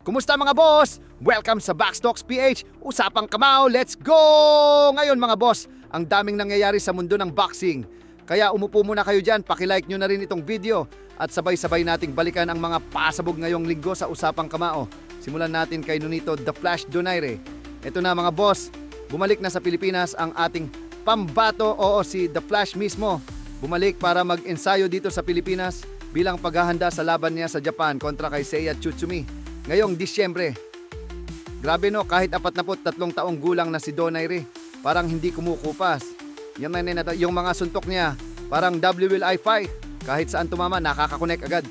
Kumusta mga boss? Welcome sa Backstocks PH. Usapang kamao, let's go! Ngayon mga boss, ang daming nangyayari sa mundo ng boxing. Kaya umupo muna kayo dyan, pakilike nyo na rin itong video at sabay-sabay nating balikan ang mga pasabog ngayong linggo sa Usapang Kamao. Simulan natin kay Nonito The Flash Donaire. Ito na mga boss, bumalik na sa Pilipinas ang ating pambato, si The Flash mismo. Bumalik para mag-ensayo dito sa Pilipinas bilang paghahanda sa laban niya sa Japan kontra kay Seiya Tsutsumi ngayong Disyembre. Grabe no, kahit 43 taong gulang na si Donaire, parang hindi kumukupas. Yung mga suntok niya, parang WLI fight. Kahit saan tumama, nakakakonek agad.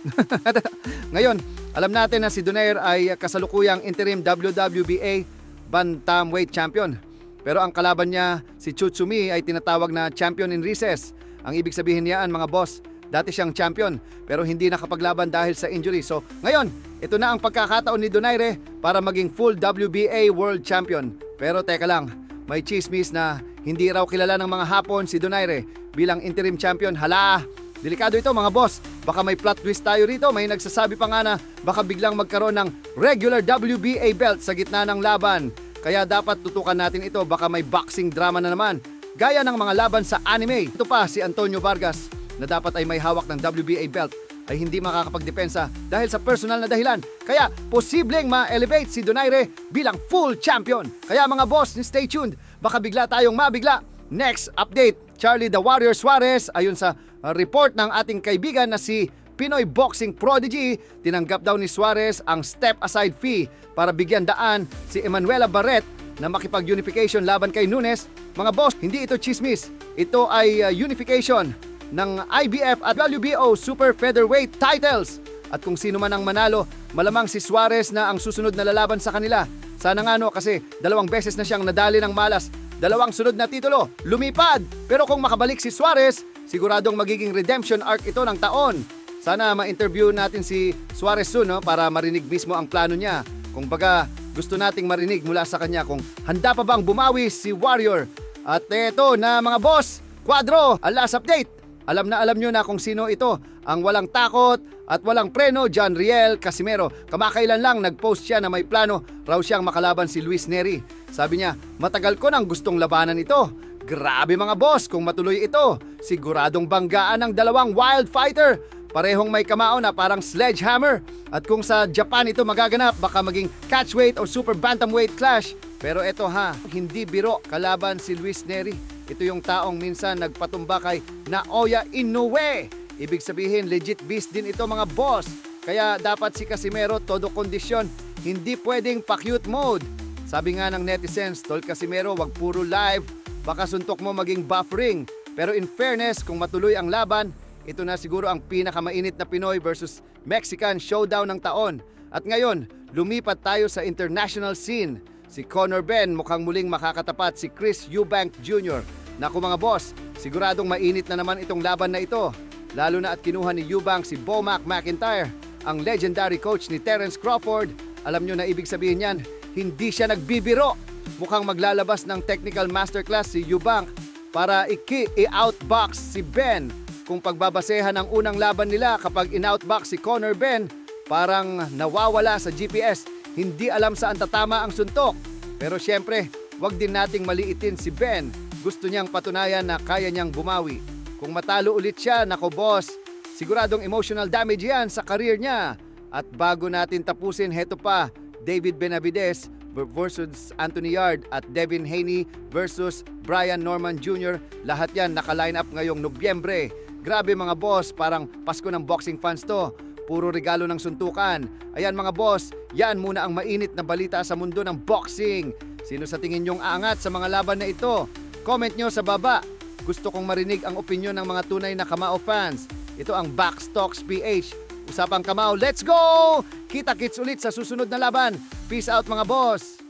Ngayon, alam natin na si Donaire ay kasalukuyang interim WWBA Bantamweight Champion. Pero ang kalaban niya, si Tsutsumi, ay tinatawag na Champion in Recess. Ang ibig sabihin niyaan mga boss, dati siyang champion pero hindi nakapaglaban dahil sa injury. So ngayon, ito na ang pagkakataon ni Donaire para maging full WBA World Champion. Pero teka lang, may chismis na hindi raw kilala ng mga Hapon si Donaire bilang interim champion. Hala, delikado ito mga boss. Baka may plot twist tayo rito. May nagsasabi pa nga na baka biglang magkaroon ng regular WBA belt sa gitna ng laban. Kaya dapat tutukan natin ito, baka may boxing drama na naman. Gaya ng mga laban sa anime. Ito pa si Antonio Vargas na dapat ay may hawak ng WBA belt ay hindi makakapagdepensa dahil sa personal na dahilan. Kaya posibleng ma-elevate si Donaire bilang full champion. Kaya mga boss, stay tuned. Baka bigla tayong mabigla. Next update, Charlie the Warrior Suarez, ayon sa report ng ating kaibigan na si Pinoy Boxing Prodigy, tinanggap daw ni Suarez ang step aside fee para bigyan daan si Emanuela Barret na makipag-unification laban kay Nunes. Mga boss, hindi ito chismis. Ito ay unification ng IBF at WBO Super Featherweight titles. At kung sino man ang manalo, malamang si Suarez na ang susunod na lalaban sa kanila. Sana nga no, kasi 2 beses na siyang nadali ng malas. 2 sunod na titulo, lumipad. Pero kung makabalik si Suarez, siguradong magiging redemption arc ito ng taon. Sana ma-interview natin si Suarez soon, para marinig mismo ang plano niya. Kung baga, gusto nating marinig mula sa kanya kung handa pa bang bumawi si Warrior. At eto na mga boss, Quadro, ang last update. Alam na alam nyo na kung sino ito, ang walang takot at walang preno, John Riel Casimero. Kamakailan lang nag-post siya na may plano raw siyang makalaban si Luis Neri. Sabi niya, matagal ko nang gustong labanan ito. Grabe mga boss, kung matuloy ito, siguradong banggaan ng 2 wild fighter. Parehong may kamao na parang sledgehammer. At kung sa Japan ito magaganap, baka maging catchweight o super bantamweight clash. Pero eto hindi biro kalaban si Luis Neri. Ito yung taong minsan nagpatumba kay Naoya Inoue. Ibig sabihin, legit beast din ito mga boss. Kaya dapat si Casimero todo kondisyon, hindi pwedeng pa-cute mode. Sabi nga ng netizens, Tol Casimero, wag puro live, baka suntok mo maging buffering. Pero in fairness, kung matuloy ang laban, ito na siguro ang pinakamainit na Pinoy versus Mexican showdown ng taon. At ngayon, lumipat tayo sa international scene. Si Conor Benn mukhang muling makakatapat si Chris Eubank Jr. Naku mga boss, siguradong mainit na naman itong laban na ito. Lalo na at kinuha ni Eubank si Bomac McIntyre, ang legendary coach ni Terence Crawford. Alam nyo na ibig sabihin yan, hindi siya nagbibiro. Mukhang maglalabas ng technical masterclass si Eubank para i-outbox si Benn. Kung pagbabasehan ang unang laban nila kapag in-outbox si Conor Benn, parang nawawala sa GPS. Hindi alam saan tatama ang suntok. Pero syempre, wag din nating maliitin si Benn. Gusto niyang patunayan na kaya niyang bumawi. Kung matalo ulit siya, nako boss, siguradong emotional damage yan sa career niya. At bago natin tapusin, heto pa, David Benavides versus Anthony Yarde at Devin Haney versus Brian Norman Jr. Lahat yan naka-line up ngayong Nobyembre. Grabe mga boss, parang Pasko ng boxing fans to. Puro regalo ng suntukan. Ayan mga boss, yan muna ang mainit na balita sa mundo ng boxing. Sino sa tingin nyong aangat sa mga laban na ito? Comment nyo sa baba. Gusto kong marinig ang opinyon ng mga tunay na Kamao fans. Ito ang Backstocks PH. Usapang Kamao, let's go! Kita-kits ulit sa susunod na laban. Peace out mga boss!